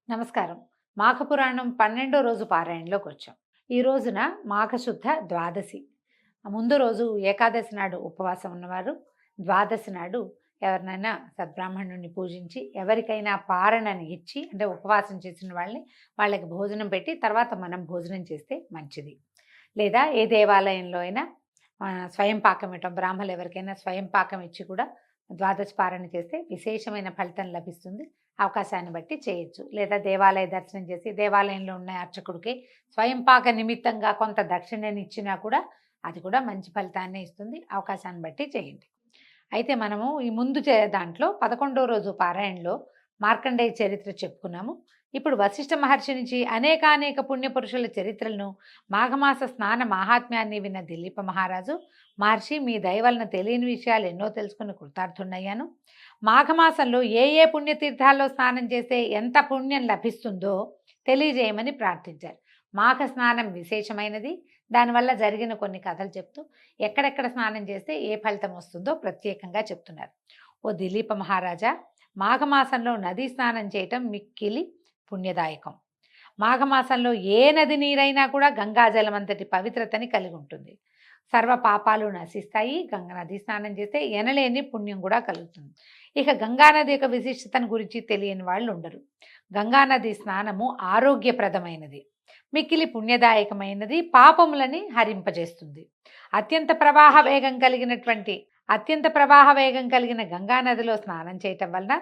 నమస్కారం. మాఘపురాణం 12 రోజు పారాయణలోకి వచ్చాం. ఈ రోజున మాఘశుద్ధ ద్వాదశి. ముందు రోజు ఏకాదశి నాడు ఉపవాసం ఉన్నవారు, ద్వాదశి నాడు ఎవరినైనా సద్బ్రాహ్మణుడిని పూజించి, ఎవరికైనా పారణని ఇచ్చి, అంటే ఉపవాసం చేసిన వాళ్ళకి భోజనం పెట్టి, తర్వాత మనం భోజనం చేస్తే మంచిది. లేదా ఏ దేవాలయంలో అయినా స్వయం పాకం ఇవ్వటం, బ్రాహ్మణులు ఎవరికైనా స్వయం పాకం ఇచ్చి కూడా ద్వాదశి పారణ చేస్తే విశేషమైన ఫలితం లభిస్తుంది. అవకాశాన్ని బట్టి చేయొచ్చు. లేదా దేవాలయ దర్శనం చేసి దేవాలయంలో ఉన్న అర్చకుడికి స్వయం పాక నిమిత్తంగా కొంత దక్షిణని ఇచ్చినా కూడా అది కూడా మంచి ఫలితాన్ని ఇస్తుంది. అవకాశాన్ని బట్టి చేయండి. అయితే మనము ఈ ముందు దాంట్లో 11వ రోజు పారాయణలో మార్కండేయ చరిత్ర చెప్పుకున్నాము. ఇప్పుడు వశిష్ఠ మహర్షి నుంచి అనేకానేక పుణ్యపురుషుల చరిత్రలను, మాఘమాస స్నాన మాహాత్మ్యాన్ని విన్న దిలీప మహారాజు, మహర్షి మీ దయ వలన తెలియని విషయాలు ఎన్నో తెలుసుకుని కృతార్థుండయ్యాను. మాఘమాసంలో ఏ ఏ పుణ్యతీర్థాల్లో స్నానం చేస్తే ఎంత పుణ్యం లభిస్తుందో తెలియజేయమని ప్రార్థించారు. మాఘ స్నానం విశేషమైనది. దానివల్ల జరిగిన కొన్ని కథలు చెప్తూ ఎక్కడెక్కడ స్నానం చేస్తే ఏ ఫలితం వస్తుందో ప్రత్యేకంగా చెప్తున్నారు. ఓ దిలీప మహారాజా, మాఘమాసంలో నదీ స్నానం చేయటం మిక్కిలి పుణ్యదాయకం. మాఘమాసంలో ఏ నది నీరైనా కూడా గంగాజలం అంతటి పవిత్రతని కలిగి ఉంటుంది. సర్వ పాపాలు నశిస్తాయి. గంగా నది స్నానం చేస్తే ఎనలేని పుణ్యం కూడా కలుగుతుంది. ఇక గంగానది యొక్క విశిష్టతను గురించి తెలియని వాళ్ళు ఉండరు. గంగానది స్నానము ఆరోగ్యప్రదమైనది, మిక్కిలి పుణ్యదాయకమైనది, పాపములని హరింపజేస్తుంది. అత్యంత ప్రవాహ వేగం కలిగిన గంగానదిలో స్నానం చేయటం వలన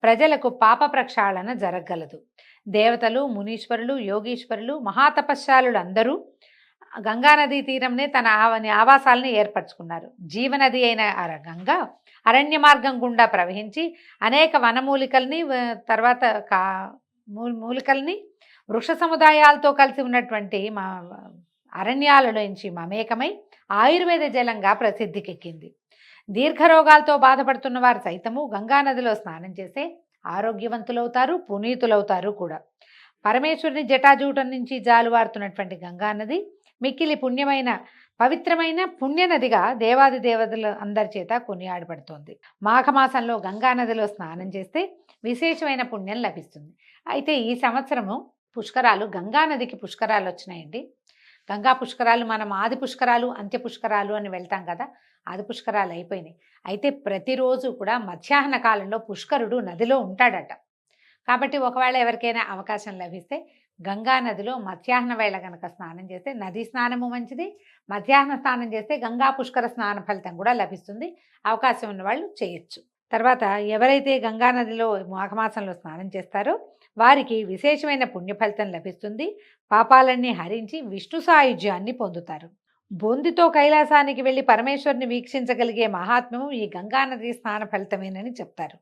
ప్రజలకు పాప ప్రక్షాళన జరగగలదు. దేవతలు, మునీశ్వరులు, యోగీశ్వరులు, మహాతపస్శాలులు అందరూ గంగానదీ తీరంనే తన ఆవాసాలను ఏర్పరచుకున్నారు. జీవనది అయిన గంగ అరణ్య మార్గం గుండా ప్రవహించి అనేక వనమూలికల్ని, తర్వాత మూలికల్ని, వృక్ష సముదాయాలతో కలిసి ఉన్నటువంటి అరణ్యాలలోంచి మమేకమై ఆయుర్వేద జలంగా ప్రసిద్ధికెక్కింది. దీర్ఘరోగాలతో బాధపడుతున్న వారు సైతము గంగానదిలో స్నానం చేస్తే ఆరోగ్యవంతులవుతారు, పునీతులవుతారు కూడా. పరమేశ్వరుని జటాజూటం నుంచి జాలువారుతున్నటువంటి గంగానది మిక్కిలి పవిత్రమైన పుణ్యనదిగా దేవాది దేవతల అందరి చేత కొనియాడబడుతోంది. మాఘమాసంలో గంగానదిలో స్నానం చేస్తే విశేషమైన పుణ్యం లభిస్తుంది. అయితే ఈ సంవత్సరము గంగానదికి పుష్కరాలు వచ్చినాయండి. గంగా పుష్కరాలు మనం ఆది పుష్కరాలు, అంత్య పుష్కరాలు అని వెళ్తాం కదా, ఆది పుష్కరాలు అయిపోయినాయి. అయితే ప్రతిరోజు కూడా మధ్యాహ్న కాలంలో పుష్కరుడు నదిలో ఉంటాడట. కాబట్టి ఒకవేళ ఎవరికైనా అవకాశం లభిస్తే గంగా నదిలో మధ్యాహ్న వేళ కనుక స్నానం చేస్తే, నదీ స్నానము మంచిది, మధ్యాహ్న స్నానం చేస్తే గంగా పుష్కర స్నాన ఫలితం కూడా లభిస్తుంది. అవకాశం ఉన్న వాళ్ళు చేయొచ్చు. తర్వాత ఎవరైతే గంగా నదిలో మాఘమాసంలో స్నానం చేస్తారో వారికి విశేషమైన పుణ్యఫలితం లభిస్తుంది. పాపాలన్నీ హరించి విష్ణు సాయుధ్యాన్ని పొందుతారు. బొందితో కైలాసానికి వెళ్ళి పరమేశ్వరుని వీక్షించగలిగే మహాత్మ్యము ఈ గంగానది స్నాన ఫలితమేనని చెప్తారు.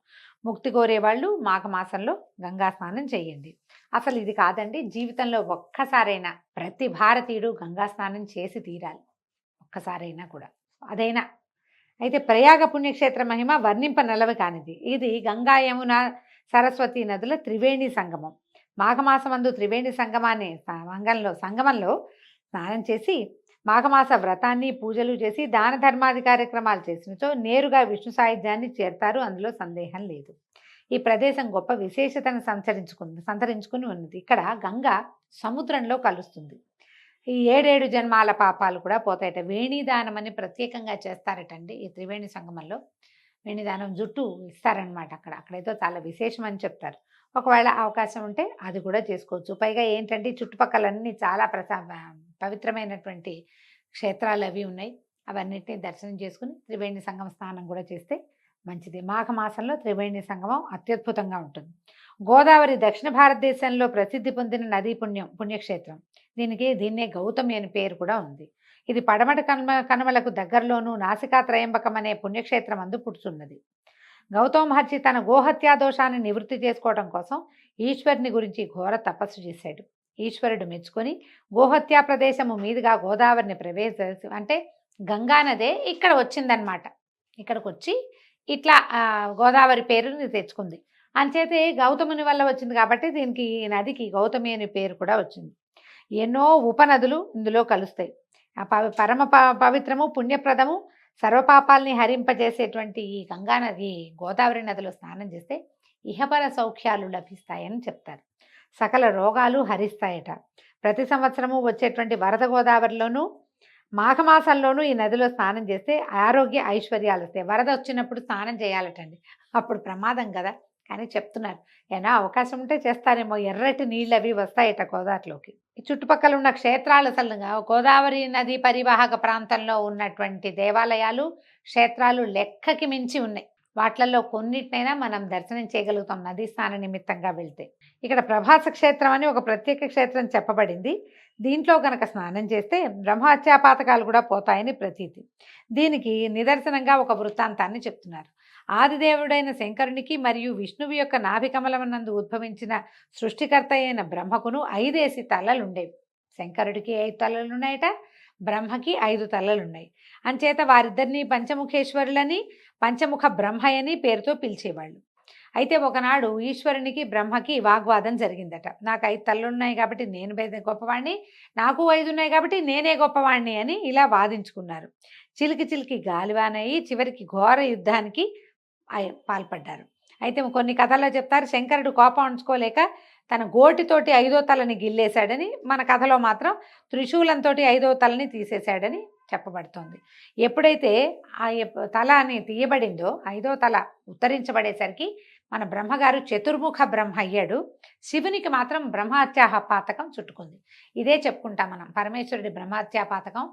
ముక్తి కోరేవాళ్ళు మాఘమాసంలో గంగా స్నానం చేయండి. అసలు ఇది కాదండి, జీవితంలో ఒక్కసారైనా ప్రతి భారతీయుడు గంగా స్నానం చేసి తీరాలి, ఒక్కసారైనా కూడా అదైనా. అయితే ప్రయాగ పుణ్యక్షేత్ర మహిమ వర్ణింపనలవి కానిది. ఇది గంగా, యమున, సరస్వతి నదుల త్రివేణి సంగమం. మాఘమాసమందు త్రివేణి సంగమంలో స్నానం చేసి మాఘమాస వ్రతాన్ని, పూజలు చేసి దాన ధర్మాది కార్యక్రమాలు చేసినచో నేరుగా విష్ణు సాయుధ్యాన్ని చేరతారు. అందులో సందేహం లేదు. ఈ ప్రదేశం గొప్ప విశేషతను సంతరించుకుని ఉన్నది. ఇక్కడ గంగ సముద్రంలో కలుస్తుంది. ఈ 7 జన్మాల పాపాలు కూడా పోతాయట. వేణిదానం అని ప్రత్యేకంగా చేస్తారటండి. ఈ త్రివేణి సంగమంలో వేణిదానం జుట్టు ఇస్తారనమాట. అక్కడైతే చాలా విశేషం అని చెప్తారు. ఒకవేళ అవకాశం ఉంటే అది కూడా చేసుకోవచ్చు. పైగా ఏంటంటే చుట్టుపక్కలన్నీ చాలా పవిత్రమైనటువంటి క్షేత్రాలు అవి ఉన్నాయి. అవన్నిటిని దర్శనం చేసుకుని త్రివేణి సంగమ స్నానం కూడా చేస్తే మంచిది. మాఘమాసంలో త్రివేణి సంగమం అత్యద్భుతంగా ఉంటుంది. గోదావరి దక్షిణ భారతదేశంలో ప్రసిద్ధి పొందిన నదీ పుణ్యక్షేత్రం. దీన్నే గౌతమి అని పేరు కూడా ఉంది. ఇది పడమట కనుమలకు దగ్గరలోనూ నాసికా త్రయంబకం అనే పుణ్యక్షేత్రం అందు పుడుతున్నది. గౌతమ మహర్షి తన గోహత్యా దోషాన్ని నివృత్తి చేసుకోవడం కోసం ఈశ్వరుని గురించి ఘోర తపస్సు చేశాడు. ఈశ్వరుడు మెచ్చుకొని గోహత్యా ప్రదేశము మీదుగా గోదావరిని అంటే గంగానదే ఇక్కడ వచ్చిందనమాట. ఇక్కడికి వచ్చి ఇట్లా గోదావరి పేరుని తెచ్చుకుంది. అంచేతే గౌతముని వల్ల వచ్చింది కాబట్టి ఈ నదికి గౌతమి అనే పేరు కూడా వచ్చింది. ఎన్నో ఉపనదులు ఇందులో కలుస్తాయి. పరమ పవిత్రము, పుణ్యప్రదము, సర్వపాపాల్ని హరింపజేసేటువంటి ఈ గోదావరి నదిలో స్నానం చేస్తే ఇహపర సౌఖ్యాలు లభిస్తాయని చెప్తారు. సకల రోగాలు హరిస్తాయట. ప్రతి సంవత్సరము వచ్చేటువంటి వరద గోదావరిలోనూ మాఘమాసంలోనూ ఈ నదిలో స్నానం చేస్తే ఆరోగ్య ఐశ్వర్యాలు వస్తాయి. వరద వచ్చినప్పుడు స్నానం చేయాలటండి, అప్పుడు ప్రమాదం కదా, కానీ చెప్తున్నారు. ఏనా అవకాశం ఉంటే చేస్తారేమో. ఎర్రటి నీళ్ళు అవి వస్తాయట గోదావరిలోకి. ఈ చుట్టుపక్కల ఉన్న క్షేత్రాలు, అసలు గోదావరి నది పరివాహక ప్రాంతంలో ఉన్నటువంటి దేవాలయాలు, క్షేత్రాలు లెక్కకి మించి ఉన్నాయి. వాట్లలో కొన్నిటినైనా మనం దర్శనం చేయగలుగుతాం నదీ స్నాన నిమిత్తంగా వెళ్తే. ఇక్కడ ప్రభాస క్షేత్రం అని ఒక ప్రత్యేక క్షేత్రం చెప్పబడింది. దీంట్లో కనుక స్నానం చేస్తే బ్రహ్మహత్యాపాతకాలు కూడా పోతాయని ప్రతీతి. దీనికి నిదర్శనంగా ఒక వృత్తాంతాన్ని చెప్తున్నారు. ఆదిదేవుడైన శంకరునికి మరియు విష్ణువు యొక్క నాభికమలమునందు ఉద్భవించిన సృష్టికర్త అయిన బ్రహ్మకును 5 తలలుండేవి. శంకరుడికి 5 తలలున్నాయట, బ్రహ్మకి 5 తలలున్నాయి. అంచేత వారిద్దరిని పంచముఖేశ్వరులని, పంచముఖ బ్రహ్మయని పేరుతో పిలిచేవాళ్ళు. అయితే ఒకనాడు ఈశ్వరునికి బ్రహ్మకి వాగ్వాదం జరిగిందట. నాకు 5 తలలున్నాయి కాబట్టి నేను గొప్పవాణ్ణి, నాకు 5 ఉన్నాయి కాబట్టి నేనే గొప్పవాణ్ణి అని ఇలా వాదించుకున్నారు. చిలికి చిలికి గాలివానయ్యి చివరికి ఘోర యుద్ధానికి పాల్పడ్డారు. అయితే కొన్ని కథల్లో చెప్తారు, శంకరుడు కోపం ఉంచుకోలేక తన గోటితోటి 5వ తలని గిల్లేశాడని, మన కథలో మాత్రం త్రిశూలంతో 5వ తలని తీసేశాడని చెప్పబడుతోంది. ఎప్పుడైతే ఆ తల అని తీయబడిందో 5వ తల ఉత్తరించబడేసరికి మన బ్రహ్మగారు చతుర్ముఖ బ్రహ్మ అయ్యాడు. శివునికి మాత్రం బ్రహ్మహత్యాపాతకం చుట్టుకుంది. ఇదే చెప్పుకుంటాం మనం, పరమేశ్వరుడి బ్రహ్మహత్యాపాతకం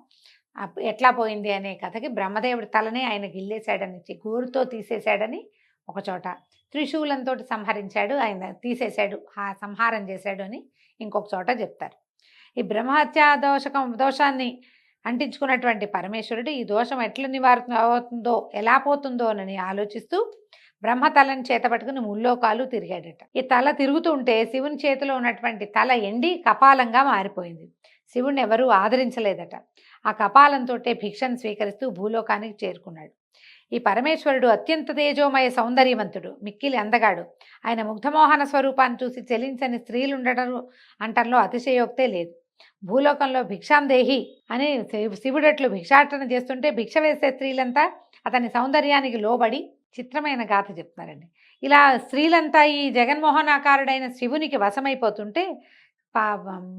ఎట్లా పోయింది అనే కథకి బ్రహ్మదేవుడి తలనే ఆయన గిల్లేశాడని, గోరుతో తీసేశాడని ఒక చోట, త్రిశూలంతో సంహరించాడు, ఆయన తీసేశాడు, సంహారం చేశాడు అని ఇంకొక చోట చెప్తారు. ఈ బ్రహ్మహత్యా దోషాన్ని అంటించుకున్నటువంటి పరమేశ్వరుడు ఈ దోషం ఎట్లా నివారణ అవుతుందో, ఎలా పోతుందో అని ఆలోచిస్తూ బ్రహ్మతలని చేత పట్టుకుని ముల్లోకాలు తిరిగాడట. ఈ తల తిరుగుతూ ఉంటే శివుని చేతిలో ఉన్నటువంటి తల ఎండి కపాలంగా మారిపోయింది. శివుణ్ణి ఎవరూ ఆదరించలేదట. ఆ కపాలంతో భిక్షను స్వీకరిస్తూ భూలోకానికి చేరుకున్నాడు. ఈ పరమేశ్వరుడు అత్యంత తేజోమయ సౌందర్యవంతుడు, మిక్కిలి అందగాడు. ఆయన ముగ్ధమోహన స్వరూపాన్ని చూసి చెలించని స్త్రీలు ఉండడం అంటంలో అతిశయోక్తే లేదు. భూలోకంలో భిక్షాందేహి అని శివుడట్లు భిక్షాటన చేస్తుంటే భిక్ష వేసే స్త్రీలంతా అతని సౌందర్యానికి లోబడి చిత్రమైన గాథ చెప్తున్నారండి. ఇలా స్త్రీలంతా ఈ జగన్మోహనాకారుడైన శివునికి వశమైపోతుంటే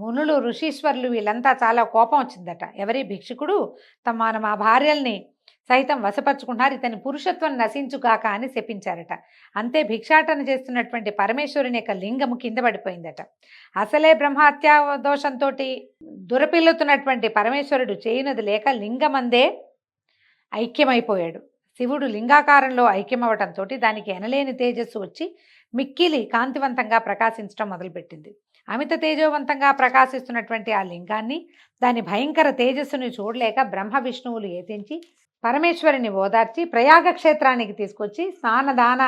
మునులు, ఋషీశ్వరులు వీళ్ళంతా చాలా కోపం వచ్చిందట. ఎవరి భిక్షుకుడు మా భార్యల్ని సైతం వశపరుచుకుంటున్నారు, ఇతని పురుషత్వం నశించుగాక అని శపించారట. అంతే భిక్షాటన చేస్తున్నటువంటి పరమేశ్వరుని యొక్క లింగము కింద పడిపోయిందట. అసలే బ్రహ్మహత్యా దోషంతో దురపిల్లుతున్నటువంటి పరమేశ్వరుడు చేయునది లేక లింగమందే ఐక్యమైపోయాడు. శివుడు లింగాకారంలో ఐక్యమవటంతో దానికి ఎనలేని తేజస్సు వచ్చి మిక్కిలి కాంతివంతంగా ప్రకాశించడం మొదలుపెట్టింది. అమిత తేజోవంతంగా ప్రకాశిస్తున్నటువంటి ఆ లింగాన్ని, దాని భయంకర తేజస్సుని చూడలేక బ్రహ్మ విష్ణువులు ఏతించి పరమేశ్వరుని ఓదార్చి ప్రయాగ క్షేత్రానికి తీసుకొచ్చి స్నానదాన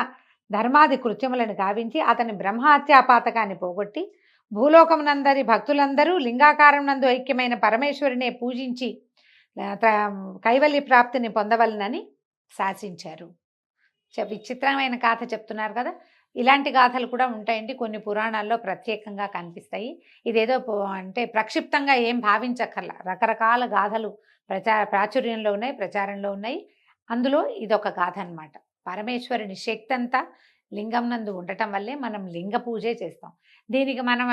ధర్మాది కృత్యములను గావించి అతని బ్రహ్మహత్యాపాతకాన్ని పోగొట్టి భూలోకమునందరి భక్తులందరూ లింగాకారం నందు ఐక్యమైన పరమేశ్వరునే పూజించి కైవల్య ప్రాప్తిని పొందవలనని శాసించారు. విచిత్రమైన గాథ చెప్తున్నారు కదా. ఇలాంటి గాథలు కూడా ఉంటాయండి, కొన్ని పురాణాల్లో ప్రత్యేకంగా కనిపిస్తాయి. ఇదేదో అంటే ప్రక్షిప్తంగా ఏం భావించక్కర్లా, రకరకాల గాథలు ప్రాచుర్యంలో ఉన్నాయి, ప్రచారంలో ఉన్నాయి. అందులో ఇదొక గాథ అన్నమాట. పరమేశ్వరుని శక్తి అంతా లింగం నందు ఉండటం వల్లే మనం లింగ పూజే చేస్తాం. దీనికి మనం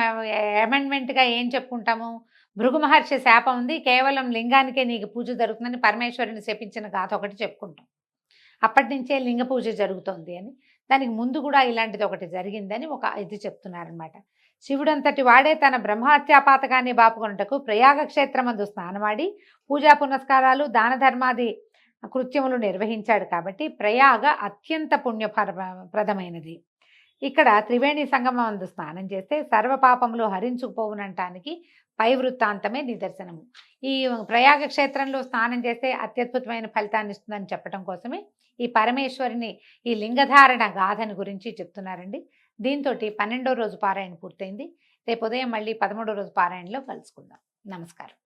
అమెండ్మెంట్గా ఏం చెప్పుకుంటాము, భృగు మహర్షి శాపం ఉంది, కేవలం లింగానికే నీకు పూజ జరుగుతుందని పరమేశ్వరుని శపించిన గాథ ఒకటి చెప్పుకుంటాం. అప్పటి నుంచే లింగ పూజ జరుగుతోంది అని. దానికి ముందు కూడా ఇలాంటిది ఒకటి జరిగిందని ఒక ఇది చెప్తున్నారనమాట. శివుడంతటి వాడే తన బ్రహ్మహత్యాపాతకాన్ని బాపుకొనుటకు ప్రయాగ క్షేత్రమందు స్నానమాడి పూజా పునస్కారాలు దాన ధర్మాది కృత్యములు నిర్వహించాడు కాబట్టి ప్రయాగ అత్యంత పుణ్యప్రదమైనది. ఇక్కడ త్రివేణి సంగమం అందు స్నానం చేస్తే సర్వపాపములు హరించుకుపోవునంటానికి పై వృత్తాంతమే నిదర్శనము. ఈ ప్రయాగ క్షేత్రంలో స్నానం చేస్తే అత్యద్భుతమైన ఫలితాన్ని ఇస్తుందని చెప్పడం కోసమే ఈ పరమేశ్వరిని ఈ లింగధారణ గాథని గురించి చెప్తున్నారండి. దీంతో 12వ రోజు పారాయణ పూర్తయింది. రేపు ఉదయం మళ్ళీ 13వ రోజు పారాయణలో కలుసుకుందాం. నమస్కారం.